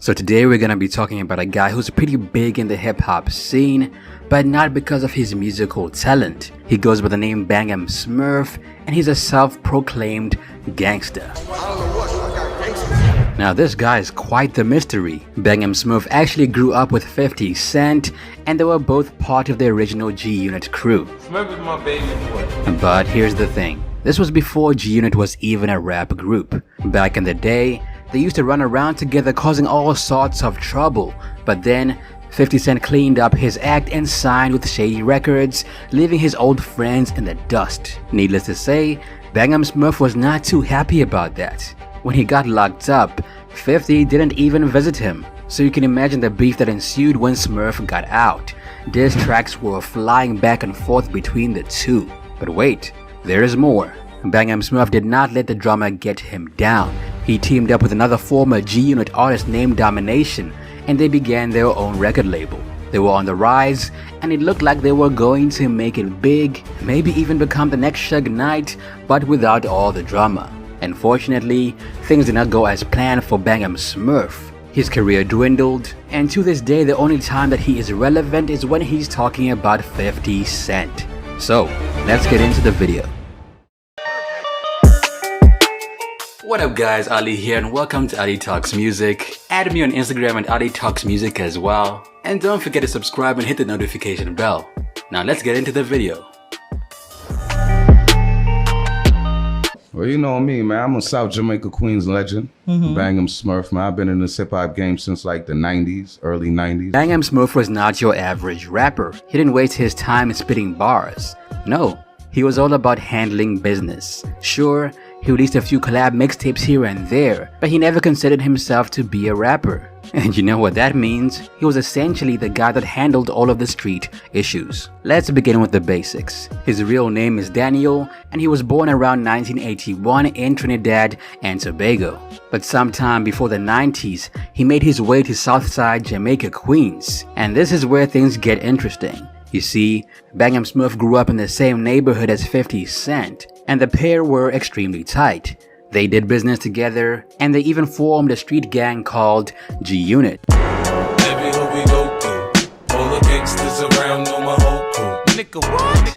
So today we're gonna be talking about a guy who's pretty big in the hip-hop scene, but not because of his musical talent. He goes by the name Bang Smurf, and he's a self-proclaimed gangster. Now this guy is quite the mystery. Bang Smurf actually grew up with 50 Cent, and they were both part of the original G-Unit crew. Smurf is my baby boy. But here's the thing. This was before G-Unit was even a rap group. Back in the day, they used to run around together causing all sorts of trouble. But then, 50 Cent cleaned up his act and signed with Shady Records, leaving his old friends in the dust. Needless to say, Bang Smurf was not too happy about that. When he got locked up, 50 didn't even visit him. So you can imagine the beef that ensued when Smurf got out. Diss tracks were flying back and forth between the two. But wait, there is more. Bang Smurf did not let the drama get him down. He teamed up with another former G-Unit artist named Domination, and they began their own record label. They were on the rise, and it looked like they were going to make it big, maybe even become the next Suge Knight, but without all the drama. Unfortunately, things did not go as planned for Bang Smurf. His career dwindled, and to this day the only time that he is relevant is when he's talking about 50 Cent. So, let's get into the video. What up guys, Ali here and welcome to Ali Talks Music. Add me on Instagram and Ali Talks Music as well. And don't forget to subscribe and hit the notification bell. Now let's get into the video. Well, you know me, man. I'm a South Jamaica Queens legend. Bang Smurf, man. I've been in this hip-hop game since like the 90s, early 90s. Bang Smurf was not your average rapper. He didn't waste his time spitting bars. No, he was all about handling business. Sure, he released a few collab mixtapes here and there, but he never considered himself to be a rapper. And you know what that means? He was essentially the guy that handled all of the street issues. Let's begin with the basics. His real name is Daniel, and he was born around 1981 in Trinidad and Tobago. But sometime before the 90s, he made his way to Southside Jamaica, Queens. And this is where things get interesting. You see, Bang Smurf grew up in the same neighborhood as 50 Cent, and the pair were extremely tight. They did business together, and they even formed a street gang called G-Unit.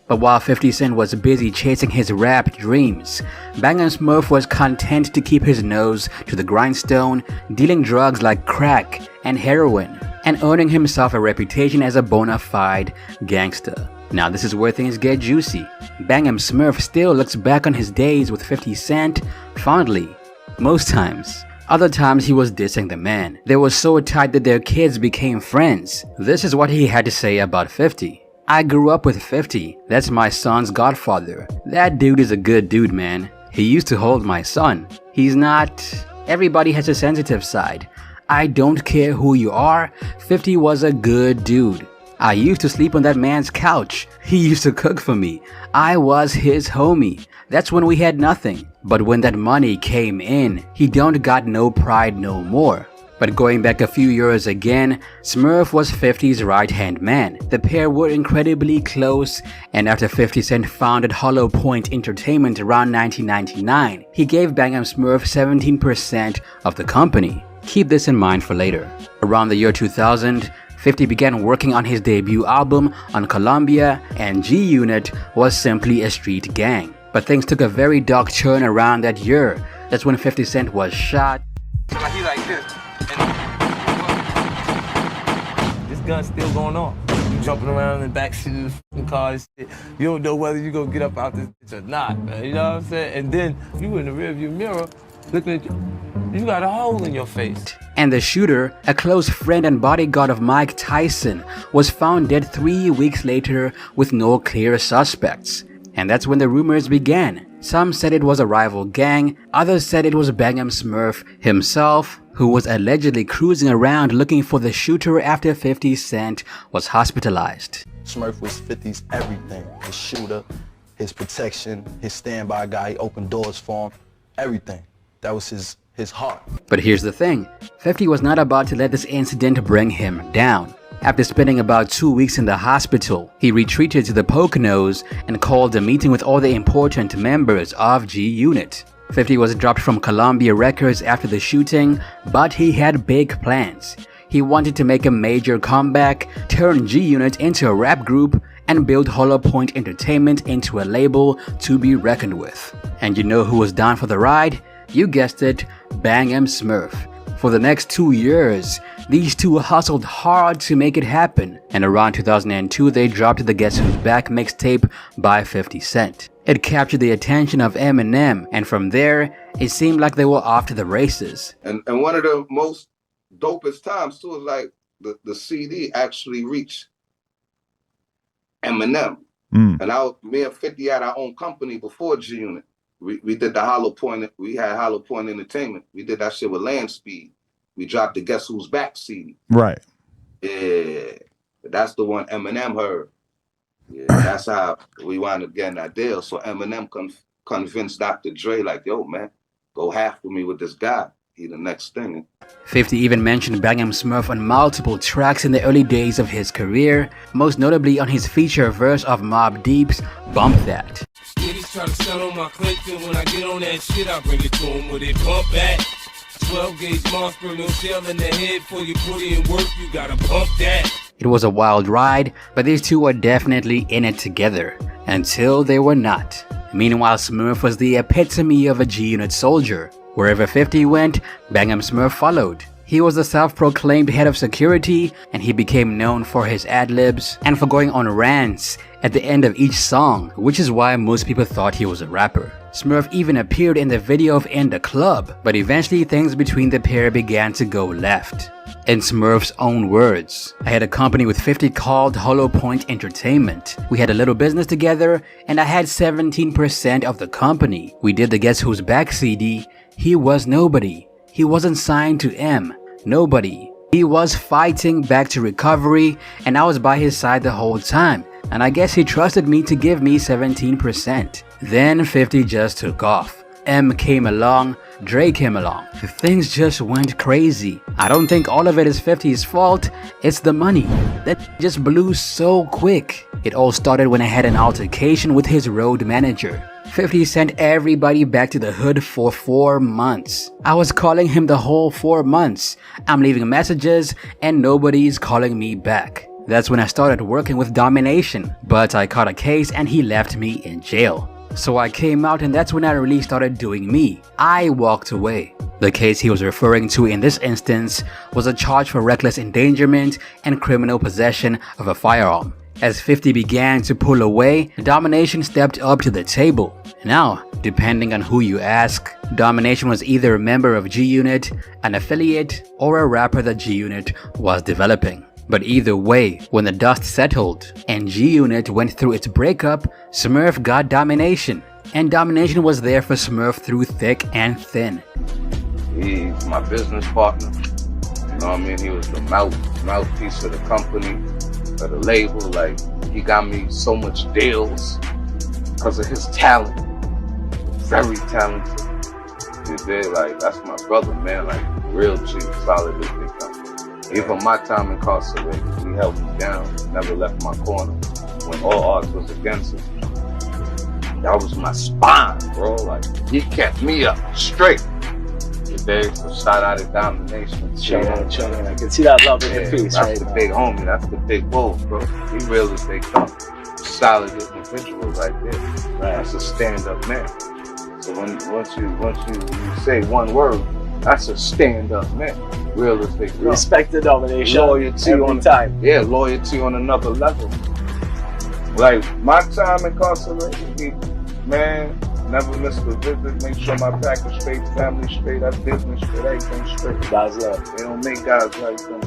But while 50 Cent was busy chasing his rap dreams, Bang Smurf was content to keep his nose to the grindstone, dealing drugs like crack and heroin, and earning himself a reputation as a bona fide gangster. Now this is where things get juicy. Bang Smurf still looks back on his days with 50 Cent fondly. Most times. Other times he was dissing the man. They were so tight that their kids became friends. This is what he had to say about 50. I grew up with 50. That's my son's godfather. That dude is a good dude, man. He used to hold my son. He's not... Everybody has a sensitive side. I don't care who you are, 50 was a good dude. I used to sleep on that man's couch. He used to cook for me. I was his homie. That's when we had nothing. But when that money came in, he don't got no pride no more. But going back a few years again, Smurf was 50's right-hand man. The pair were incredibly close, and after 50 Cent founded Hollow Point Entertainment around 1999, he gave Bang Smurf 17% of the company. Keep this in mind for later. Around the year 2000, 50 began working on his debut album on Columbia, and G-Unit was simply a street gang. But things took a very dark turn around that year. That's when 50 Cent was shot. He like this. This gun's still going on. You jumping around in the backseat of the car and shit. You don't know whether you gonna get up out this bitch or not, man. You know what I'm saying? And then you in the rearview mirror looking at you got a hole in your face. And the shooter, a close friend and bodyguard of Mike Tyson, was found dead 3 weeks later with no clear suspects. And that's when the rumors began. Some said it was a rival gang, others said it was Bang Smurf himself, who was allegedly cruising around looking for the shooter after 50 Cent was hospitalized. Smurf was 50's everything. His shooter, his protection, his standby guy, he opened doors for him, everything. That was his heart. But here's the thing, 50 was not about to let this incident bring him down. After spending about 2 weeks in the hospital, he retreated to the Poconos and called a meeting with all the important members of G-Unit. 50 was dropped from Columbia Records after the shooting, but he had big plans. He wanted to make a major comeback, turn G-Unit into a rap group, and build Hollow Point Entertainment into a label to be reckoned with. And you know who was down for the ride? You guessed it, Bang M Smurf. For the next 2 years, these two hustled hard to make it happen, and around 2002 they dropped the Guess Who's Back mixtape by 50 Cent. It captured the attention of Eminem, and from there, it seemed like they were off to the races. And one of the most dopest times too is like the CD actually reached Eminem. And me and 50 had our own company before G-Unit. We did the Hollow Point, we had Hollow Point Entertainment. We did that shit with Land Speed. We dropped the Guess Who's Back CD. Right. Yeah. That's the one Eminem heard. Yeah, that's how we wound up getting that deal. So Eminem convinced Dr. Dre, like, yo, man, go half with me with this guy. He the next thing. 50 even mentioned Bang M Smurf on multiple tracks in the early days of his career, most notably on his feature verse of Mobb Deep's Bump That. Niggas try to stun on my clip, and when I get on that shit, I bring it to them with it bump back. 12 gauge monster, no shell in the head, for you put in work, you gotta bump that. It was a wild ride, but these two were definitely in it together, until they were not. Meanwhile, Smurf was the epitome of a G-Unit soldier. Wherever 50 went, Bang M Smurf followed. He was the self-proclaimed head of security, and he became known for his ad-libs and for going on rants at the end of each song, which is why most people thought he was a rapper. Smurf even appeared in the video of In the Club, but eventually things between the pair began to go left. In Smurf's own words, I had a company with 50 called Hollow Point Entertainment. We had a little business together, and I had 17% of the company. We did the Guess Who's Back CD. He was nobody. He wasn't signed to M. Nobody. He was fighting back to recovery, and I was by his side the whole time. And I guess he trusted me to give me 17%. Then 50 just took off. M came along, Dre came along. Things just went crazy. I don't think all of it is 50's fault, it's the money. That just blew so quick. It all started when I had an altercation with his road manager. 50 sent everybody back to the hood for 4 months. I was calling him the whole 4 months. I'm leaving messages and nobody's calling me back. That's when I started working with Domination, but I caught a case and he left me in jail. So I came out, and that's when I really started doing me. I walked away. The case he was referring to in this instance was a charge for reckless endangerment and criminal possession of a firearm. As 50 began to pull away, Domination stepped up to the table. Now, depending on who you ask, Domination was either a member of G-Unit, an affiliate, or a rapper that G-Unit was developing. But either way, when the dust settled and G-Unit went through its breakup, Smurf got Domination. And Domination was there for Smurf through thick and thin. He's my business partner. You know what I mean? He was the mouthpiece of the company, of the label. Like, he got me so much deals because of his talent. Very talented. You did, like, that's my brother, man. Like, real G, solid as they come. Even my time incarcerated, he held me down, never left my corner when all odds was against him. That was my spine, bro. Like, he kept me up straight. Today, so shout out to Domination. Shout out. I can see that love in your face. That's the big homie. That's the big bull, bro. He real as they come. Solid individual right there. Right. That's a stand-up man. So once you say one word, that's a stand-up man. Real as they come. Respect the Domination. Loyalty every time. Yeah, loyalty on another level. Like, my time incarcerated, man, never missed a visit, make sure my back is straight, family straight, that business straight, everything straight. That's love. They don't make guys like them.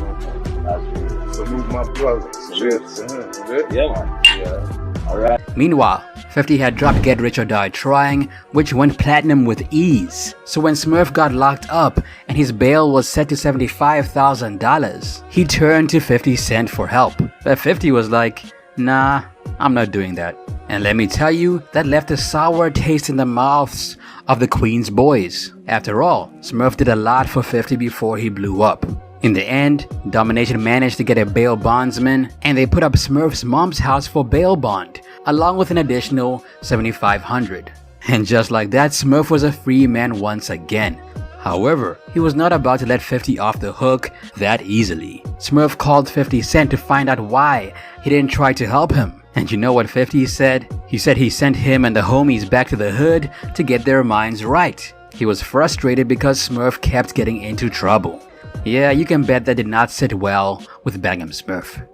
That's real. Salute my brother. Cheers to him. Yeah, man. Yeah. Alright. Meanwhile, 50 had dropped Get Rich or Die Trying, which went platinum with ease. So when Smurf got locked up and his bail was set to $75,000, he turned to 50 Cent for help. But 50 was like, nah, I'm not doing that. And let me tell you, that left a sour taste in the mouths of the Queen's boys. After all, Smurf did a lot for 50 before he blew up. In the end, Domination managed to get a bail bondsman, and they put up Smurf's mom's house for bail bond, along with an additional $7,500. And just like that, Smurf was a free man once again. However, he was not about to let 50 off the hook that easily. Smurf called 50 Cent to find out why he didn't try to help him. And you know what 50 said? He said he sent him and the homies back to the hood to get their minds right. He was frustrated because Smurf kept getting into trouble. Yeah, you can bet that did not sit well with Bang 'Em Smurf.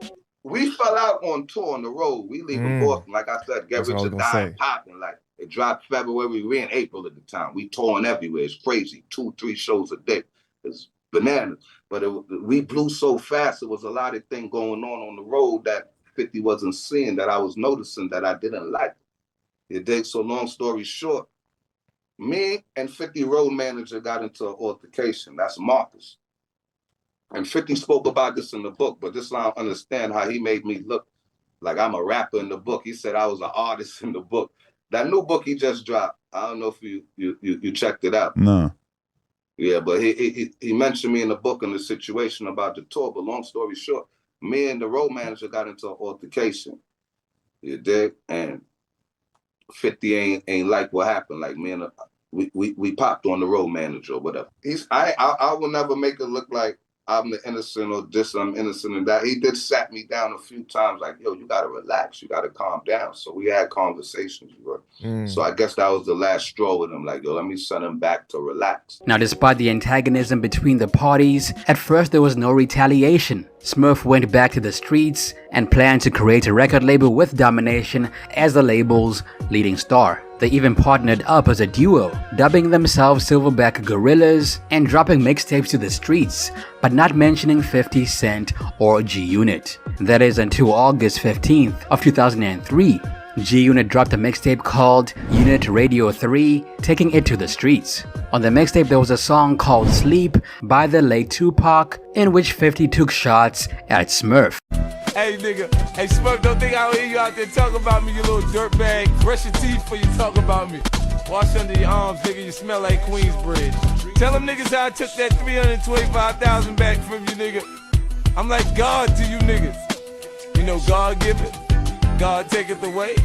We fell out on tour on the road. We leaving Boston, like I said, Get Rich or Die popping. Like it dropped February, we in April at the time. We touring everywhere. It's crazy. 2-3 shows a day. It's bananas. But we blew so fast. There was a lot of things going on the road that 50 wasn't seeing, that I was noticing that I didn't like. You dig? So long story short, me and 50 road manager got into an altercation. That's Marcus. And 50 spoke about this in the book, but this I don't understand how he made me look like I'm a rapper in the book. He said I was an artist in the book. That new book he just dropped, I don't know if you checked it out. No. Yeah, but he mentioned me in the book and the situation about the tour. But long story short, me and the road manager got into an altercation. You dig? And 50 ain't like what happened. Like me and we popped on the road manager or whatever. I will never make it look like I'm the innocent or this, I'm innocent and that. He did sat me down a few times like, yo, you got to relax. You got to calm down. So we had conversations. So I guess that was the last straw with him. Like, yo, let me send him back to relax. Now, despite the antagonism between the parties, at first there was no retaliation. Smurf went back to the streets and planned to create a record label with Domination as the label's leading star. They even partnered up as a duo, dubbing themselves Silverback Gorillas and dropping mixtapes to the streets, but not mentioning 50 Cent or G-Unit. That is until August 15th of 2003. G-Unit dropped a mixtape called Unit Radio 3, taking it to the streets. On the mixtape there was a song called Sleep by the late Tupac, in which 50 took shots at Smurf. Hey nigga, hey Smurf, don't think I don't hear you out there talking about me, you little dirtbag. Brush your teeth before you talk about me. Wash under your arms, nigga, you smell like Queensbridge. Tell them niggas how I took that 325,000 back from you, nigga. I'm like God to you niggas. You know God give it, God take it away.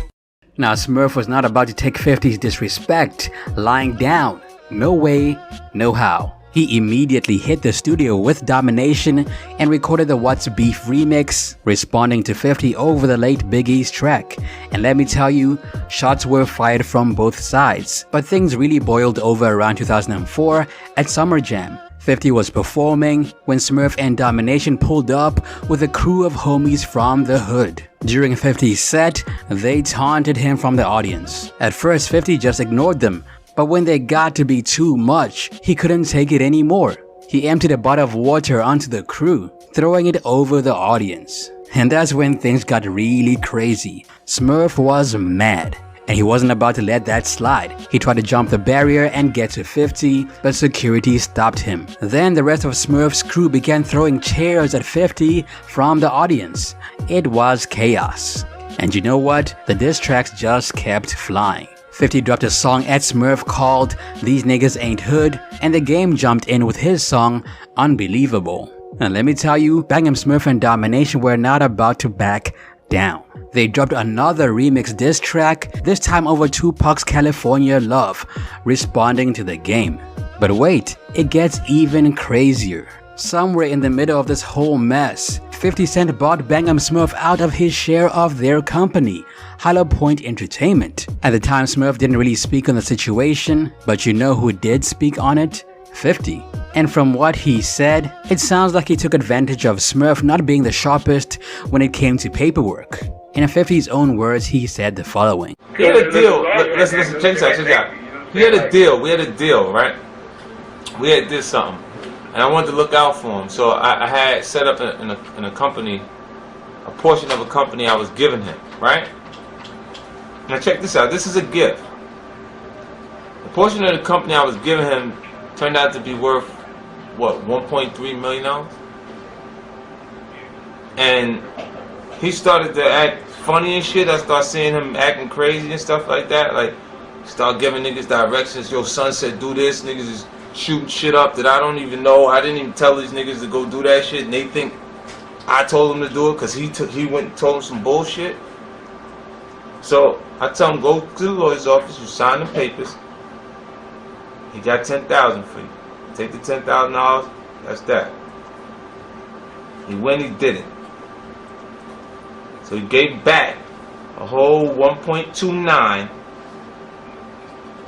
Now Smurf was not about to take 50's disrespect lying down. No way, no how. He immediately hit the studio with Domination and recorded the What's Beef remix, responding to 50 over the late Biggie's track. And let me tell you, shots were fired from both sides. But things really boiled over around 2004 at Summer Jam. 50 was performing when Smurf and Domination pulled up with a crew of homies from the hood. During 50's set, they taunted him from the audience. At first, 50 just ignored them. But when they got to be too much, he couldn't take it anymore. He emptied a bottle of water onto the crew, throwing it over the audience. And that's when things got really crazy. Smurf was mad, and he wasn't about to let that slide. He tried to jump the barrier and get to 50, but security stopped him. Then the rest of Smurf's crew began throwing chairs at 50 from the audience. It was chaos. And you know what? The diss tracks just kept flying. 50 dropped a song at Smurf called These Niggas Ain't Hood, and the game jumped in with his song Unbelievable. And let me tell you, Bang 'Em Smurf and Domination were not about to back down. They dropped another remix diss track, this time over Tupac's California Love, responding to the game. But wait, it gets even crazier. Somewhere in the middle of this whole mess, 50 Cent bought Bang 'Em Smurf out of his share of their company, Hollow Point Entertainment. At the time, Smurf didn't really speak on the situation, but you know who did speak on it? 50. And from what he said, it sounds like he took advantage of Smurf not being the sharpest when it came to paperwork. In 50's own words, he said the following. He had a deal. Listen, check this out. He had a deal. We had a deal, right? We had did something. And I wanted to look out for him, so I had set up in a company, a portion of a company I was giving him, right? Now check this out, this is a gift. The portion of the company I was giving him turned out to be worth, what, $1.3 million? And he started to act funny and shit. I started seeing him acting crazy and stuff like that. Like, start giving niggas directions. Yo, son said do this, niggas is shooting shit up that I don't even know. I didn't even tell these niggas to go do that shit, and they think I told them to do it because he went and told them some bullshit. So I tell him, go to the lawyer's office, you sign the papers. He got $10,000 for you. Take the $10,000, that's that. He went, he did it. So he gave back a whole 1.29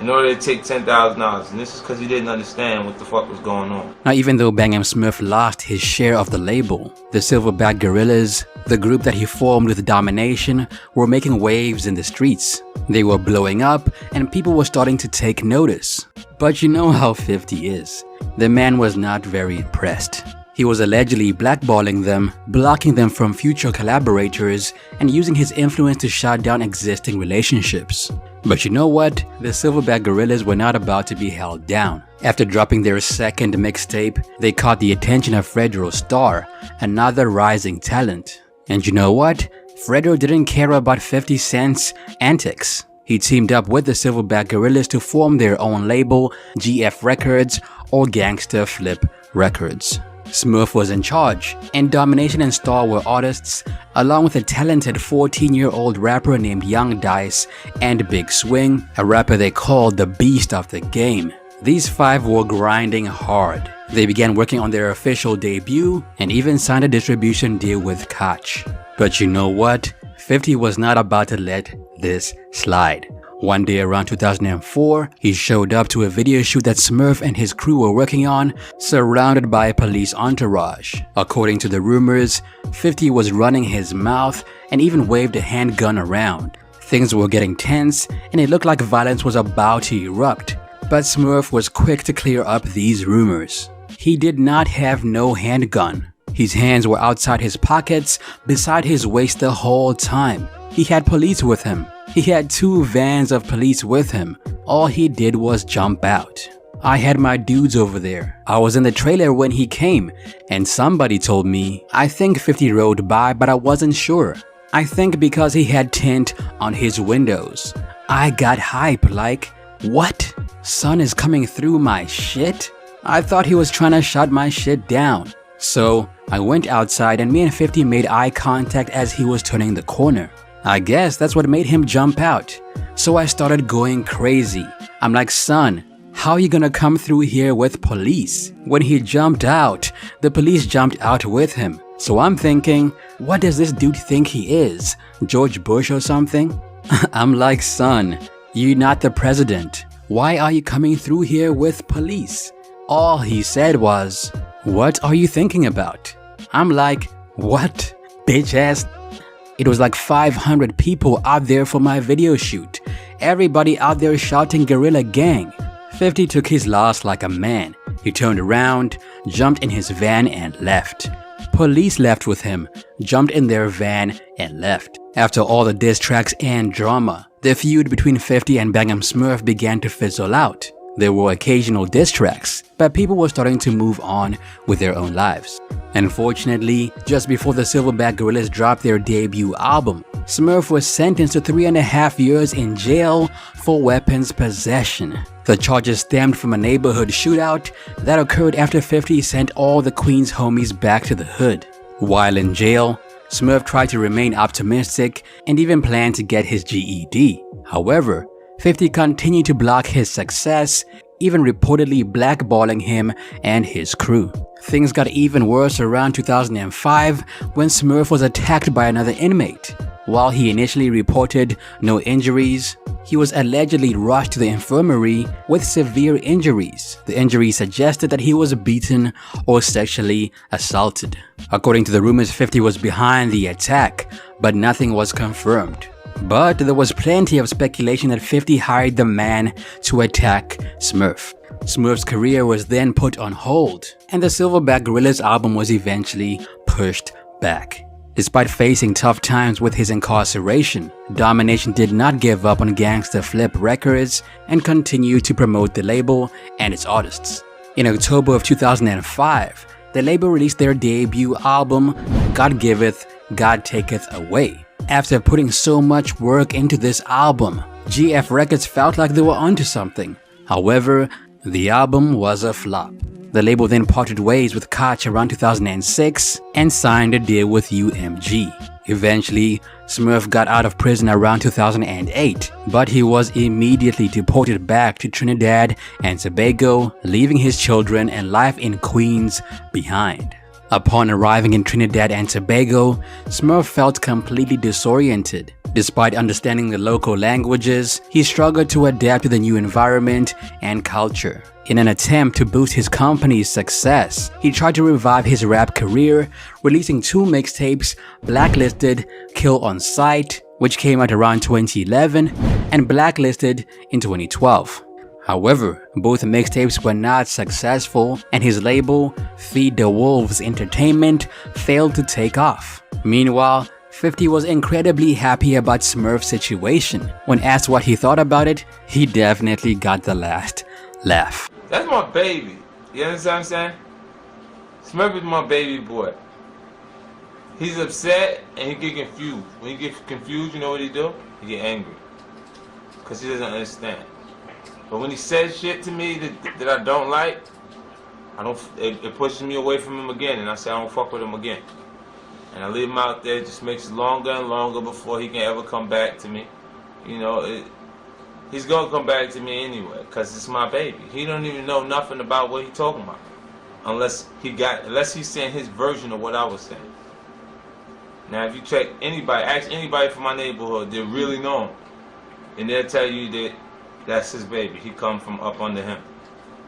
in order to take $10,000, and this is because he didn't understand what the fuck was going on. Now, even though Bang Smurf lost his share of the label, the Silverback Gorillas, the group that he formed with Domination, were making waves in the streets. They were blowing up, and people were starting to take notice. But you know how 50 is. The man was not very impressed. He was allegedly blackballing them, blocking them from future collaborators, and using his influence to shut down existing relationships. But you know what? The Silverback Gorillas were not about to be held down. After dropping their second mixtape, they caught the attention of Fredro Starr, another rising talent. And you know what? Fredro didn't care about 50 Cent's antics. He teamed up with the Silverback Gorillas to form their own label, GF Records or Gangster Flip Records. Smurf was in charge, and Domination and Starr were artists, along with a talented 14-year-old rapper named Young Dice and Big Swing, a rapper they called the Beast of the Game. These five were grinding hard. They began working on their official debut and even signed a distribution deal with Koch. But you know what? 50 was not about to let this slide. One day around 2004, he showed up to a video shoot that Smurf and his crew were working on, surrounded by a police entourage. According to the rumors, 50 was running his mouth and even waved a handgun around. Things were getting tense and it looked like violence was about to erupt. But Smurf was quick to clear up these rumors. He did not have no handgun. His hands were outside his pockets, beside his waist the whole time. He had police with him. He had 2 vans of police with him. All he did was jump out. I had my dudes over there. I was in the trailer when he came, and somebody told me, I think 50 rode by, but I wasn't sure. I think because he had tint on his windows. I got hype like, what? Sun is coming through my shit? I thought he was trying to shut my shit down. So I went outside and me and 50 made eye contact as he was turning the corner. I guess that's what made him jump out. So I started going crazy. I'm like, son, how are you gonna come through here with police? When he jumped out, the police jumped out with him. So I'm thinking, what does this dude think he is? George Bush or something? I'm like, son, you're not the president. Why are you coming through here with police? All he said was, what are you thinking about? I'm like, what? Bitch ass. It was like 500 people out there for my video shoot. Everybody out there shouting Gorilla Gang. 50 took his loss like a man. He turned around, jumped in his van and left. Police left with him, jumped in their van and left. After all the diss tracks and drama, the feud between 50 and Bang Smurf began to fizzle out. There were occasional diss tracks, but people were starting to move on with their own lives. Unfortunately, just before the Silverback Gorillas dropped their debut album, Smurf was sentenced to 3.5 years in jail for weapons possession. The charges stemmed from a neighborhood shootout that occurred after 50 sent all the Queen's homies back to the hood. While in jail, Smurf tried to remain optimistic and even planned to get his GED. However, 50 continued to block his success, even reportedly blackballing him and his crew. Things got even worse around 2005 when Smurf was attacked by another inmate. While he initially reported no injuries, he was allegedly rushed to the infirmary with severe injuries. The injuries suggested that he was beaten or sexually assaulted. According to the rumors, 50 was behind the attack, but nothing was confirmed. But there was plenty of speculation that 50 hired the man to attack Smurf. Smurf's career was then put on hold, and the Silverback Gorillas album was eventually pushed back. Despite facing tough times with his incarceration, Domination did not give up on Gangster Flip Records and continued to promote the label and its artists. In October of 2005, the label released their debut album, God Giveth, God Taketh Away. After putting so much work into this album, GF Records felt like they were onto something. However, the album was a flop. The label then parted ways with Koch around 2006 and signed a deal with UMG. Eventually, Smurf got out of prison around 2008, but he was immediately deported back to Trinidad and Tobago, leaving his children and life in Queens behind. Upon arriving in Trinidad and Tobago, Smurf felt completely disoriented. Despite understanding the local languages, he struggled to adapt to the new environment and culture. In an attempt to boost his company's success, he tried to revive his rap career, releasing 2 mixtapes, Blacklisted, Kill on Sight, which came out around 2011, and Blacklisted in 2012. However, both mixtapes were not successful, and his label, Feed the Wolves Entertainment, failed to take off. Meanwhile, 50 was incredibly happy about Smurf's situation. When asked what he thought about it, he definitely got the last laugh. That's my baby. You understand what I'm saying? Smurf is my baby boy. He's upset and he get confused. When he gets confused, you know what he do? He get angry. Because he doesn't understand. But when he says shit to me that I don't like, it pushes me away from him again, and I say I don't fuck with him again. And I leave him out there. It just makes it longer and longer before he can ever come back to me. You know, he's gonna come back to me anyway, because it's my baby. He don't even know nothing about what he's talking about. Unless he's saying his version of what I was saying. Now if you check anybody, ask anybody from my neighborhood, they really know him. And they'll tell you that that's his baby. He come from up under him.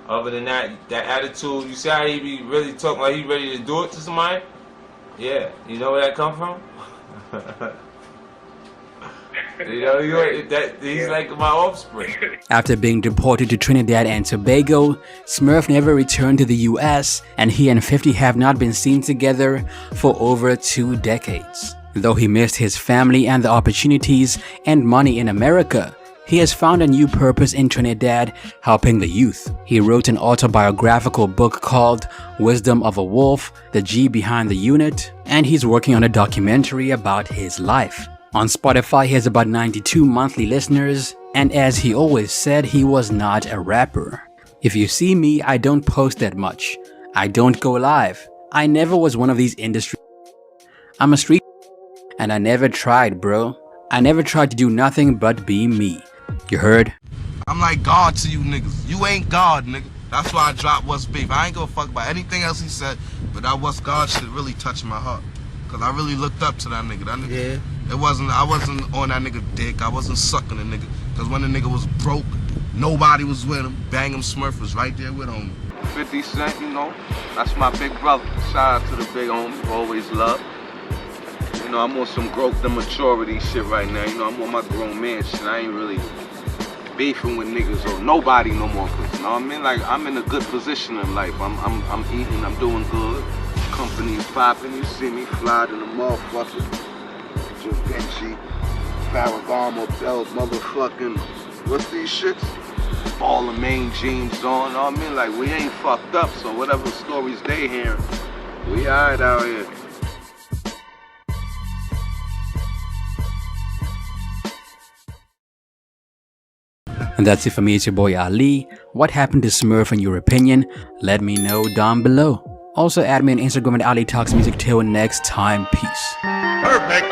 Other than that, that attitude, you see how he be really talking like he ready to do it to somebody? Yeah, you know where that come from? You know, he's like my offspring. After being deported to Trinidad and Tobago, Smurf never returned to the US, and he and 50 have not been seen together for over 2 decades. Though he missed his family and the opportunities and money in America, he has found a new purpose in Trinidad, helping the youth. He wrote an autobiographical book called Wisdom of a Wolf, the G behind the unit, and he's working on a documentary about his life. On Spotify, he has about 92 monthly listeners, and as he always said, he was not a rapper. If you see me, I don't post that much. I don't go live. I never was one of these industry. I'm a street, and I never tried, bro. I never tried to do nothing but be me. You heard? I'm like God to you niggas. You ain't God, nigga. That's why I dropped What's Beef. I ain't gonna fuck about anything else he said, but that What's God shit really touched my heart. Cause I really looked up to that nigga. That nigga, yeah. I wasn't on that nigga dick. I wasn't sucking the nigga. Cause when the nigga was broke, nobody was with him. Bang'em Smurf was right there with him. 50 Cent, you know, that's my big brother. Shout out to the big homie, always love. You know, I'm on some growth and maturity shit right now. You know, I'm on my grown man shit. I ain't really beefing with niggas or nobody no more. You know what I mean? Like, I'm in a good position in life. I'm eating, I'm doing good. Company is popping. You see me fly to the motherfucker. Givenchy, Ferragamo belt, motherfucking, what's these shits? Ball of main jeans on. You know what I mean? Like, we ain't fucked up. So whatever stories they hearing, we alright out here. And that's it for me. It's your boy Ali. What happened to Smurf in your opinion? Let me know down below. Also add me on Instagram at Ali Talks Music. Till next time, peace. Perfect.